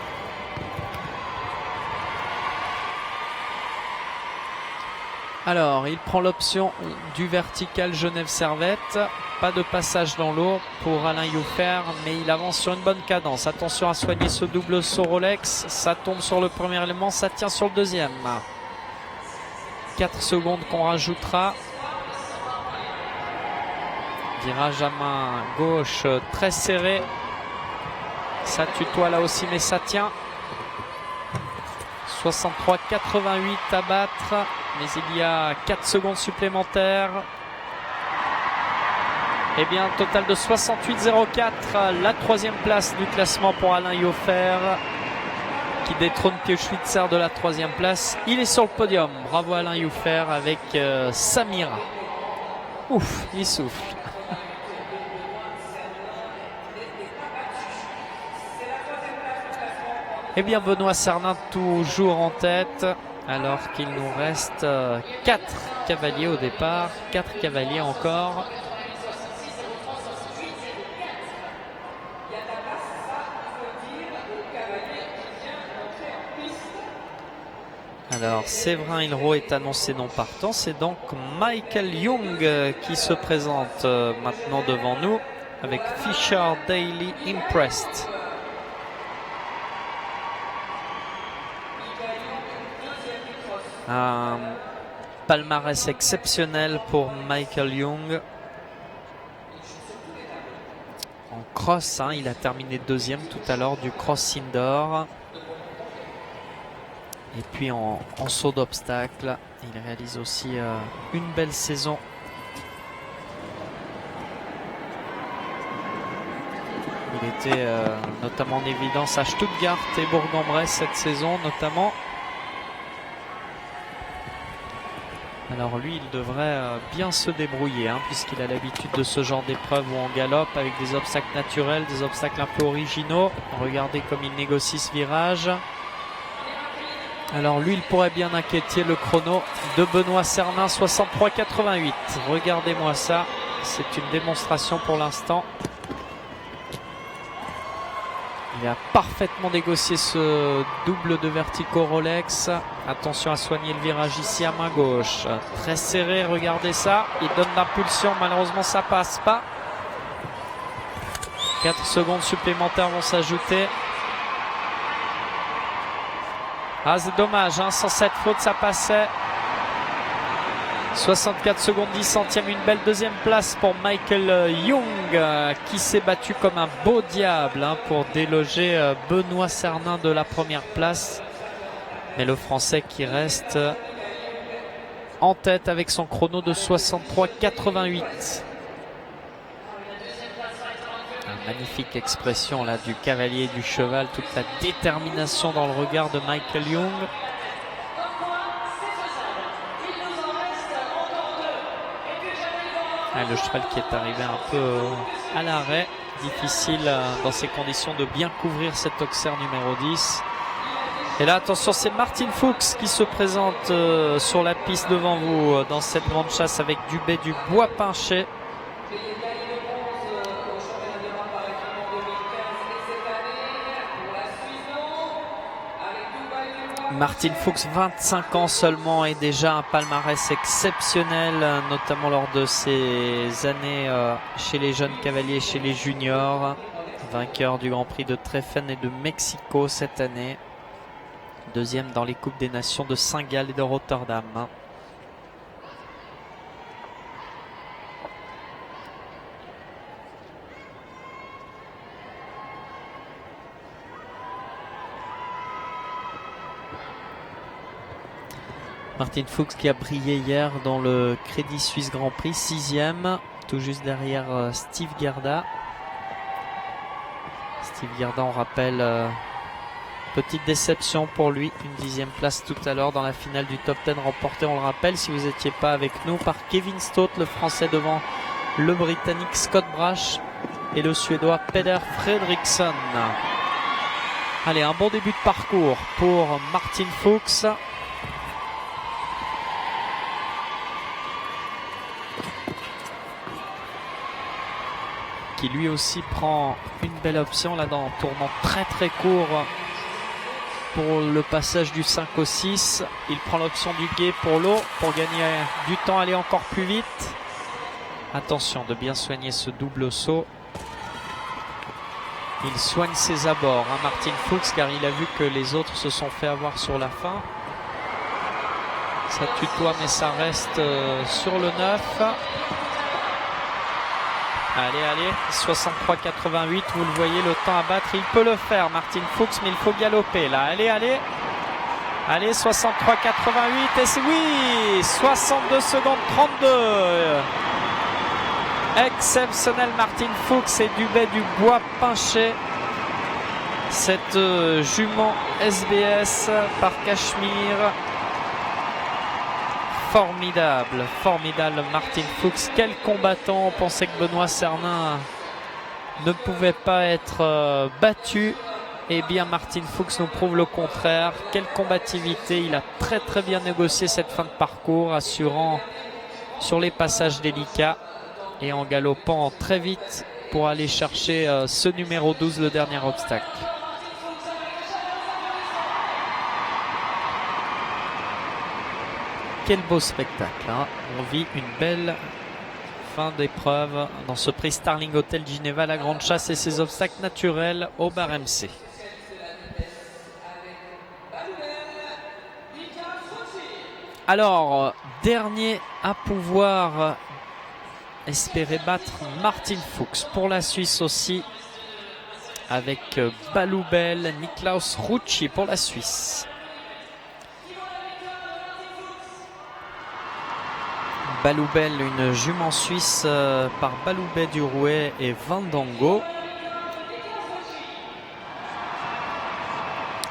Alors, il prend l'option du vertical Genève-Servette. Pas de passage dans l'eau pour Alain Youffer, mais il avance sur une bonne cadence. Attention à soigner ce double saut Rolex. Ça tombe sur le premier élément, ça tient sur le deuxième. 4 secondes qu'on rajoutera. Virage à main gauche très serré. Ça tutoie là aussi, mais ça tient. 63,88 à battre, mais il y a 4 secondes supplémentaires. Et bien, un total de 68,04, la 3e place du classement pour Alain Youffer, qui détrône Pius Schwitzer de la 3e place. Il est sur le podium. Bravo Alain Youffer avec Samira. Ouf, il souffle. Eh bien, Benoît Sernin toujours en tête, alors qu'il nous reste 4 cavaliers au départ. 4 cavaliers encore. Alors, Séverin Hilrault est annoncé non partant. C'est donc Michael Young qui se présente maintenant devant nous avec Fisher Daily Impressed. Un palmarès exceptionnel pour Michael Young. En cross, hein, il a terminé 2e tout à l'heure du cross indoor. Et puis en saut d'obstacle, il réalise aussi une belle saison. Il était notamment en évidence à Stuttgart et Bourg-en-Bresse cette saison notamment. Alors lui, il devrait bien se débrouiller, hein, puisqu'il a l'habitude de ce genre d'épreuve où on galope avec des obstacles naturels, des obstacles un peu originaux. Regardez comme il négocie ce virage. Alors lui, il pourrait bien inquiéter le chrono de Benoît Sernin, 63,88. Regardez-moi ça, c'est une démonstration pour l'instant. Il a parfaitement négocié ce double de verticaux Rolex. Attention à soigner le virage ici à main gauche. Très serré, regardez ça. Il donne l'impulsion, malheureusement ça passe pas. 4 secondes supplémentaires vont s'ajouter. Ah, c'est dommage, hein, sans cette faute ça passait. 64 secondes 10 centièmes, une belle deuxième place pour Michael Young qui s'est battu comme un beau diable pour déloger Benoît Cernin de la première place. Mais le Français qui reste en tête avec son chrono de 63,88. Une magnifique expression là du cavalier et du cheval, toute la détermination dans le regard de Michael Young. Le cheval qui est arrivé un peu à l'arrêt. Difficile dans ces conditions de bien couvrir cet Auxerre numéro 10. Et là, attention, c'est Martin Fuchs qui se présente sur la piste devant vous dans cette grande chasse avec Dubé du Bois Pinché. Martin Fuchs, 25 ans seulement, et déjà un palmarès exceptionnel, notamment lors de ses années chez les jeunes cavaliers, chez les juniors. Vainqueur du Grand Prix de Treffen et de Mexico cette année. Deuxième dans les Coupes des Nations de Saint-Gall et de Rotterdam. Martin Fuchs qui a brillé hier dans le Crédit Suisse Grand Prix, 6e, tout juste derrière Steve Gerda. Steve Gerda, on rappelle, petite déception pour lui, une 10e place tout à l'heure dans la finale du Top 10 remportée, on le rappelle, si vous n'étiez pas avec nous, par Kevin Stott, le Français devant le Britannique Scott Brash et le Suédois Peder Fredriksson. Allez, un bon début de parcours pour Martin Fuchs. Qui lui aussi prend une belle option là dans un tournant très très court pour le passage du 5 au 6. Il prend l'option du guet pour l'eau pour gagner du temps, aller encore plus vite. Attention de bien soigner ce double saut. Il soigne ses abords, Martin Fuchs, car il a vu que les autres se sont fait avoir sur la fin. Ça tutoie mais ça reste sur le 9. Allez, allez, 63,88, vous le voyez, le temps à battre, il peut le faire, Martin Fuchs, mais il faut galoper là. Allez, allez, allez, 63,88, et c'est oui, 62 secondes 32. Exceptionnel Martin Fuchs et Dubé du Bois Pinché. Cette jument SBS par Cachemire. Formidable, formidable Martin Fuchs. Quel combattant. On pensait que Benoît Cernin ne pouvait pas être battu. Eh bien Martin Fuchs nous prouve le contraire. Quelle combativité. Il a très très bien négocié cette fin de parcours, assurant sur les passages délicats et en galopant très vite pour aller chercher ce numéro 12, le dernier obstacle. Quel beau spectacle, hein. On vit une belle fin d'épreuve dans ce prix Starling Hotel Gineva, la grande chasse et ses obstacles naturels au bar MC. Alors, dernier à pouvoir espérer battre Martin Fuchs. Pour la Suisse aussi, avec Baloubel, Niklaus Rucci pour la Suisse. Baloubel, une jument suisse par Baloubet du Rouet et Vandango.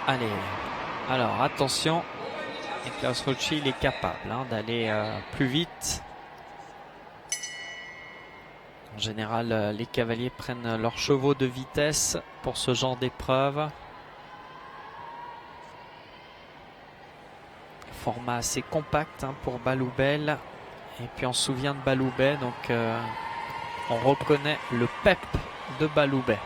Allez, alors attention, Niklaus Rucci, il est capable d'aller plus vite. En général, les cavaliers prennent leurs chevaux de vitesse pour ce genre d'épreuve. Format assez compact pour Baloubel. Et puis on se souvient de Baloubet, donc on reconnaît le pep de Baloubet.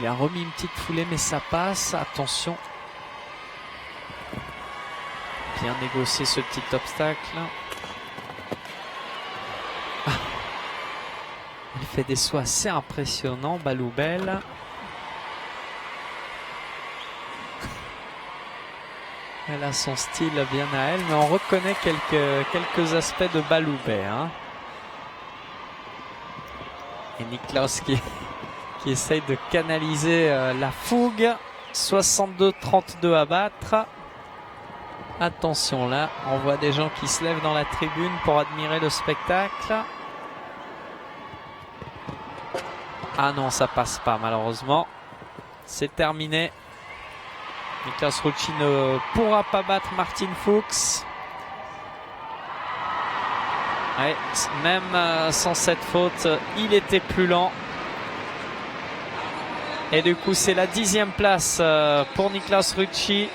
Il a remis une petite foulée, mais ça passe. Attention. Bien négocié ce petit obstacle. Ah. Il fait des sauts assez impressionnants, Baloubel. Elle a son style bien à elle, mais on reconnaît quelques aspects de Baloubet. Hein. Et Niklaus qui essaye de canaliser la fougue. 62-32 à battre. Attention là, on voit des gens qui se lèvent dans la tribune pour admirer le spectacle. Ah non, ça passe pas malheureusement. C'est terminé. Niklaus Rucci ne pourra pas battre Martin Fuchs. Ouais, même sans cette faute, il était plus lent. Et du coup, c'est la 10e place pour Niklaus Rucci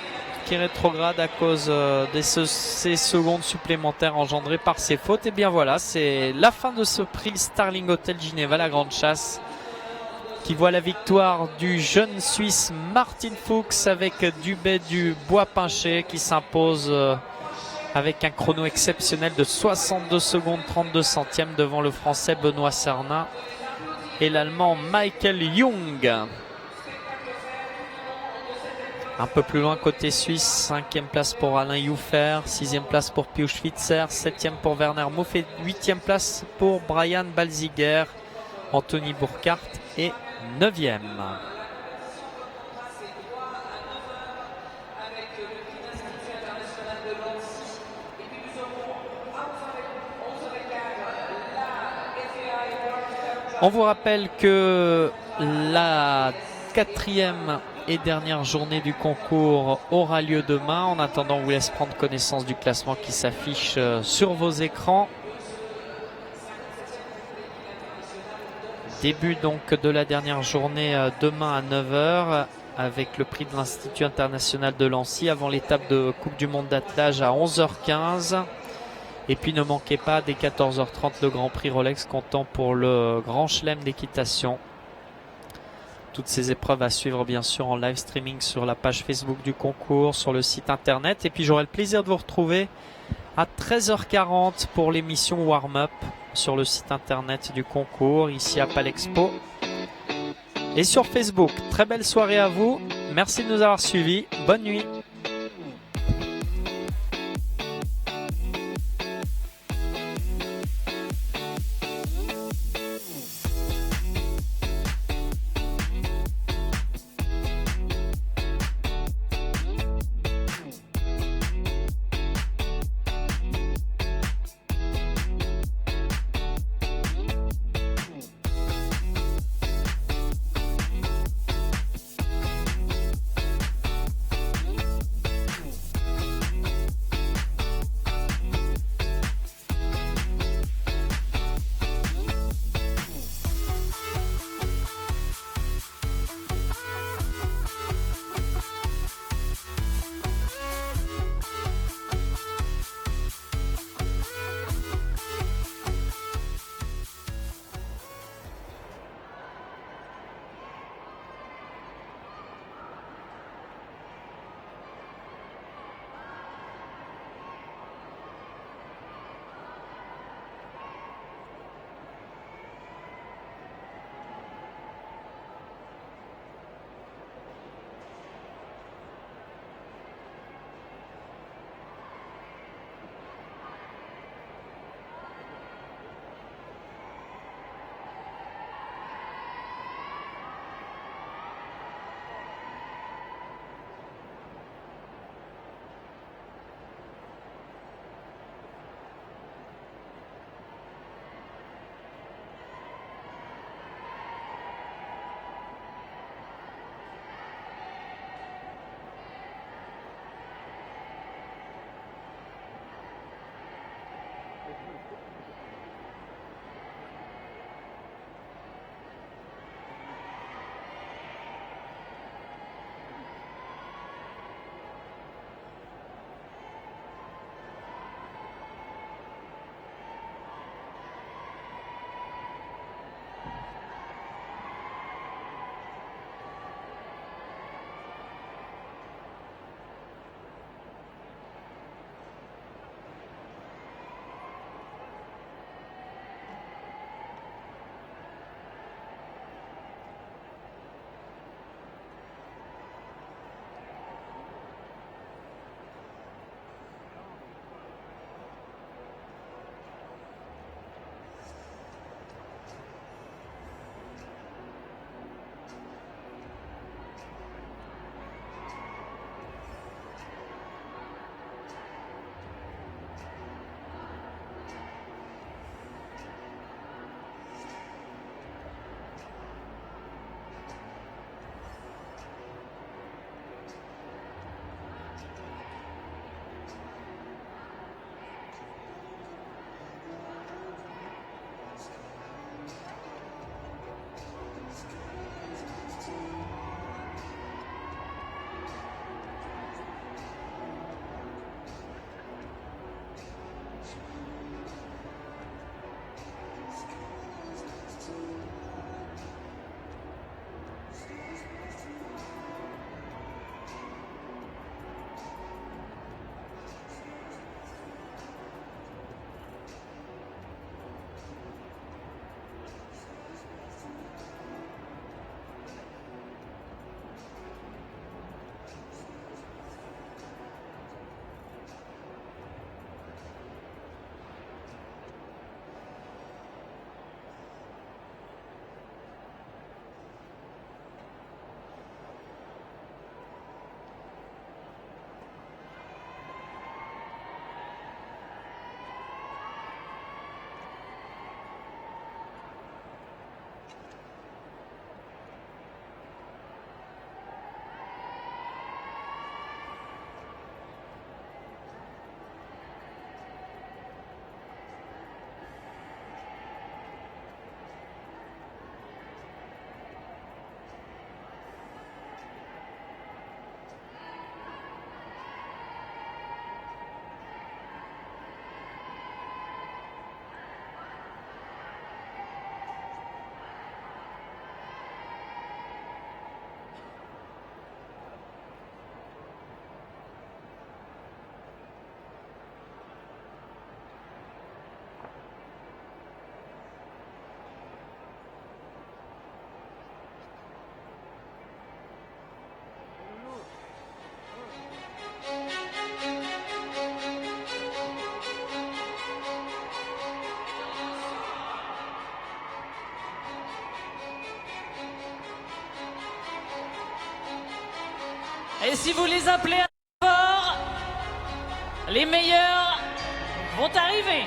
qui rétrograde à cause de ces secondes supplémentaires engendrées par ses fautes. Et bien voilà, c'est la fin de ce prix Starling Hotel Ginevra, la grande chasse, qui voit la victoire du jeune Suisse Martin Fuchs avec Dubé du Bois-Pinché qui s'impose avec un chrono exceptionnel de 62 secondes 32 centièmes devant le Français Benoît Sernin et l'Allemand Michael Jung. Un peu plus loin côté suisse, 5e place pour Alain Youffer, 6e place pour Pius Schwitzer, 7e pour Werner Muff et 8e place pour Brian Balziger. Anthony Burkhardt est 9e. On vous rappelle que la 4e et dernière journée du concours aura lieu demain. En attendant, on vous laisse prendre connaissance du classement qui s'affiche sur vos écrans. Début donc de la dernière journée demain à 9 h avec le prix de l'Institut International de Lancy avant l'étape de Coupe du Monde d'attelage à 11 h 15. Et puis ne manquez pas dès 14 h 30 le Grand Prix Rolex comptant pour le Grand Chelem d'équitation. Toutes ces épreuves à suivre bien sûr en live streaming sur la page Facebook du concours, sur le site internet. Et puis j'aurai le plaisir de vous retrouver à 13 h 40 pour l'émission Warm-Up sur le site internet du concours, ici à Palexpo. Et sur Facebook, très belle soirée à vous. Merci de nous avoir suivis. Bonne nuit. Et si vous les appelez fort, les meilleurs vont arriver.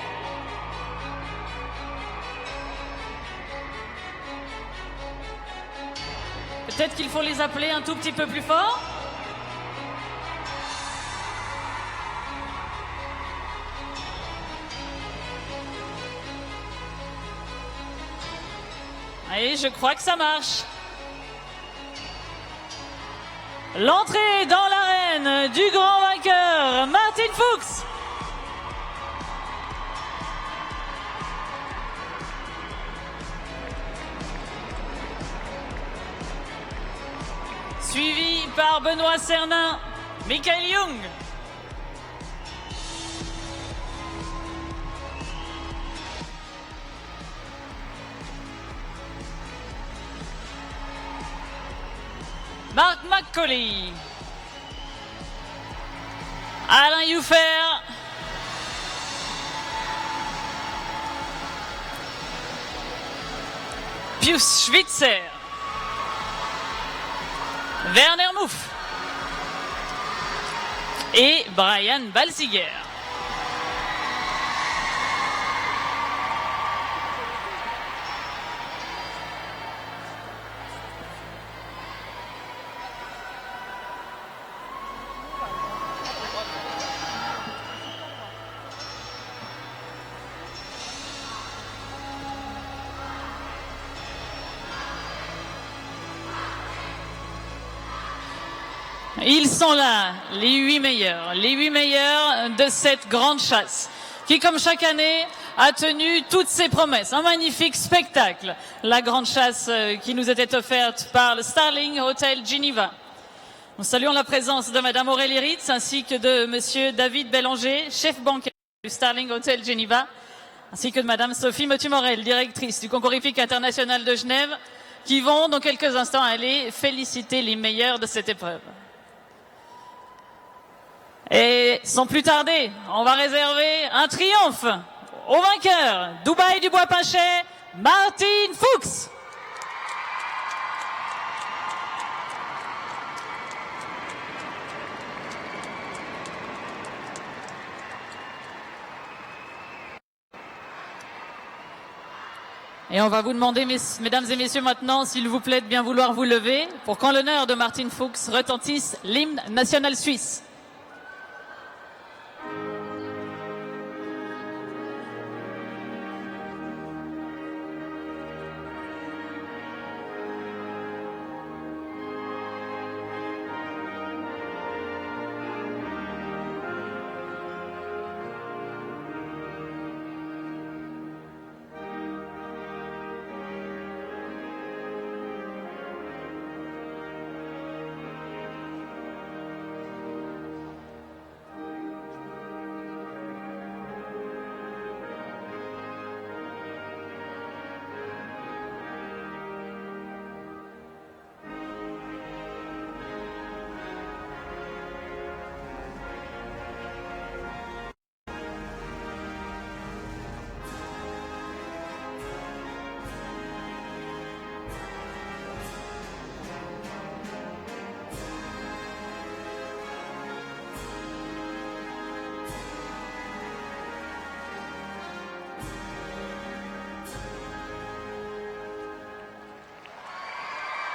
Peut-être qu'il faut les appeler un tout petit peu plus fort. Et je crois que ça marche. L'entrée dans l'arène du grand vainqueur, Martin Fuchs. Suivi par Benoît Cernin, Michael Young. Mark McCauley, Alain Youffer, Pius Schwitzer, Werner Muff et Brian Balziger. Ils sont là, les 8 meilleurs de cette grande chasse, qui comme chaque année a tenu toutes ses promesses. Un magnifique spectacle, la grande chasse qui nous était offerte par le Starling Hotel Geneva. Nous saluons la présence de Madame Aurélie Ritz ainsi que de Monsieur David Bélanger, chef bancaire du Starling Hotel Geneva, ainsi que de Madame Sophie Motu-Morel, directrice du concours hippique international de Genève, qui vont dans quelques instants aller féliciter les meilleurs de cette épreuve. Et sans plus tarder, on va réserver un triomphe au vainqueur, Dubaï du Bois-Pinchet, Martin Fuchs. Et on va vous demander, mesdames et messieurs, maintenant, s'il vous plaît, de bien vouloir vous lever pour qu'en l'honneur de Martin Fuchs retentisse l'hymne national suisse.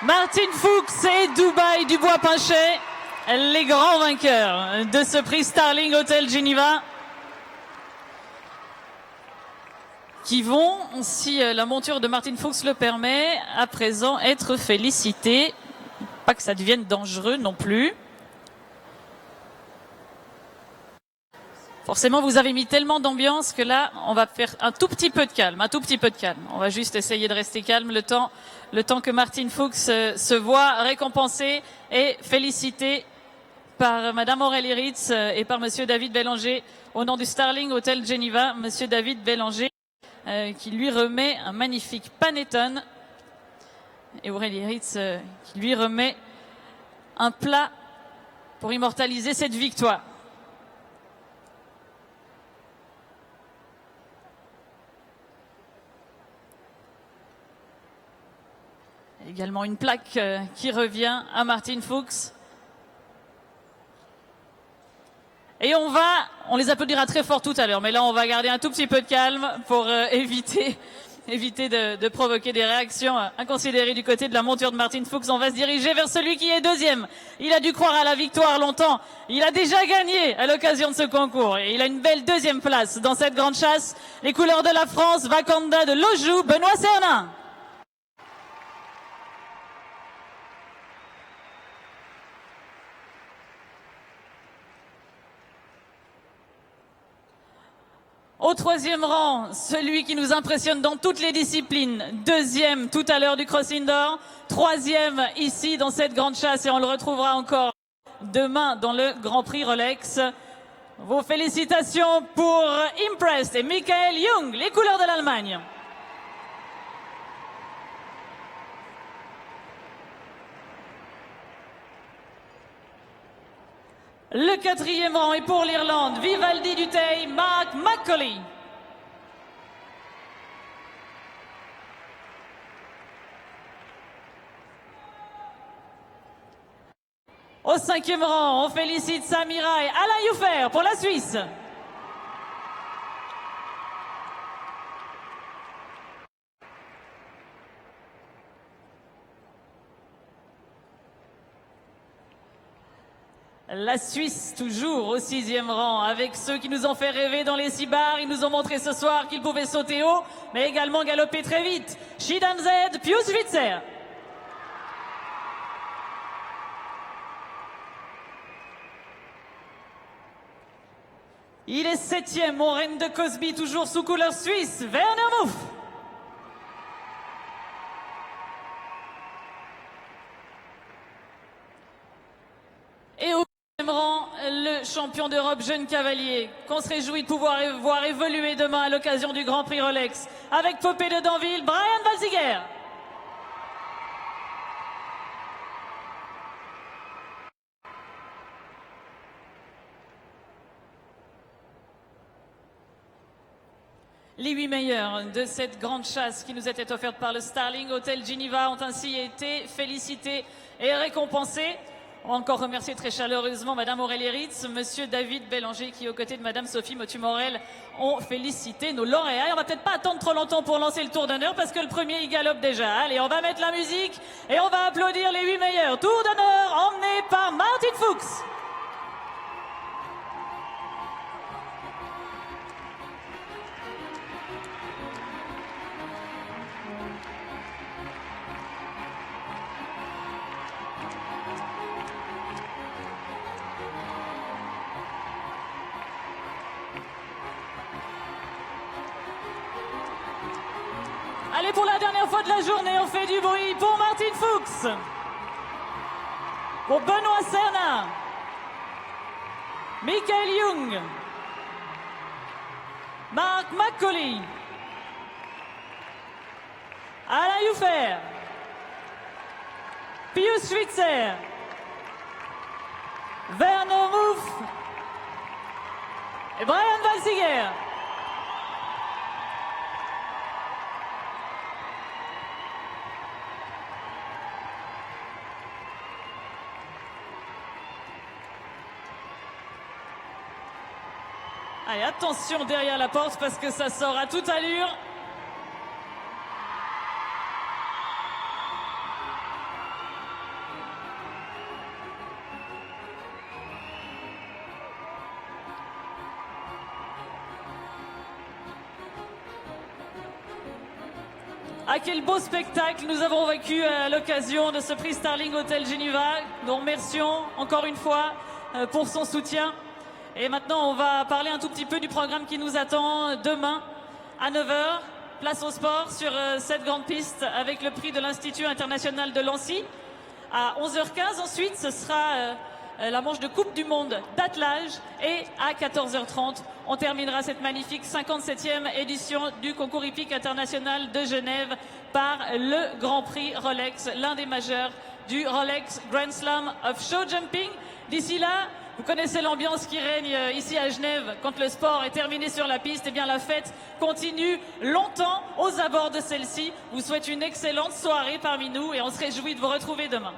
Martin Fuchs et Dubaï du Bois-Pinchet, les grands vainqueurs de ce prix Starling Hotel Geneva, qui vont, si la monture de Martin Fuchs le permet, à présent être félicités. Pas que ça devienne dangereux non plus. Forcément, vous avez mis tellement d'ambiance que là, on va faire un tout petit peu de calme, On va juste essayer de rester calme le temps que Martin Fuchs se voit récompensé et félicité par Madame Aurélie Ritz et par Monsieur David Bélanger au nom du Starling Hotel Geneva. Monsieur David Bélanger qui lui remet un magnifique panettone et Aurélie Ritz qui lui remet un plat pour immortaliser cette victoire. Également une plaque qui revient à Martin Fuchs. Et on les applaudira très fort tout à l'heure, mais là on va garder un tout petit peu de calme pour éviter de provoquer des réactions inconsidérées du côté de la monture de Martin Fuchs. On va se diriger vers celui qui est deuxième. Il a dû croire à la victoire longtemps. Il a déjà gagné à l'occasion de ce concours. Et il a une belle deuxième place dans cette grande chasse. Les couleurs de la France, Wakanda de Lojou, Benoît Cernin. Au troisième rang, celui qui nous impressionne dans toutes les disciplines. Deuxième tout à l'heure du cross indoor. Troisième ici dans cette grande chasse et on le retrouvera encore demain dans le Grand Prix Rolex. Vos félicitations pour Impressed et Michael Jung, les couleurs de l'Allemagne. Le quatrième rang est pour l'Irlande, Vivaldi du Tay, Mark Macaulay. Au cinquième rang, on félicite Samira et Alain Youfer pour la Suisse. La Suisse toujours au sixième rang avec ceux qui nous ont fait rêver dans les 6 bars. Ils nous ont montré ce soir qu'ils pouvaient sauter haut, mais également galoper très vite. Shidan Z, Pius Schwitzer. Il est septième, mon reine de Cosby, toujours sous couleur suisse, Werner Muff. Et au deuxième rang, le champion d'Europe jeune cavalier, qu'on se réjouit de pouvoir voir évoluer demain à l'occasion du Grand Prix Rolex, avec Popé de Danville, Brian Walziger. Les 8 meilleurs de cette grande chasse qui nous était offerte par le Starling Hotel Geneva ont ainsi été félicités et récompensés. On va encore remercier très chaleureusement Madame Aurélie Ritz, Monsieur David Bélanger qui, aux côtés de Madame Sophie Motu-Morel, ont félicité nos lauréats. Et on va peut-être pas attendre trop longtemps pour lancer le tour d'honneur parce que le premier il galope déjà. Allez, on va mettre la musique et on va applaudir les 8 meilleurs. Tour d'honneur emmené par Martin Fuchs. Allez, pour la dernière fois de la journée, on fait du bruit pour Martin Fuchs, pour Benoît Cernin, Michael Jung, Mark Macaulay, Alain Youfer, Pius Schwitzer, Werner Muff et Brian Walziger. Allez, attention derrière la porte parce que ça sort à toute allure. Ah, quel beau spectacle nous avons vécu à l'occasion de ce prix Starling Hotel Geneva. Nous remercions encore une fois pour son soutien. Et maintenant, on va parler un tout petit peu du programme qui nous attend demain à 9 h. Place au sport sur cette grande piste avec le prix de l'Institut international de Lancy. À 11h15, ensuite, ce sera la manche de Coupe du Monde d'attelage. Et à 14h30, on terminera cette magnifique 57e édition du concours hippique international de Genève par le Grand Prix Rolex, l'un des majeurs du Rolex Grand Slam of Show Jumping. D'ici là, vous connaissez l'ambiance qui règne ici à Genève quand le sport est terminé sur la piste. Eh bien, la fête continue longtemps aux abords de celle-ci. Vous souhaite une excellente soirée parmi nous et on se réjouit de vous retrouver demain.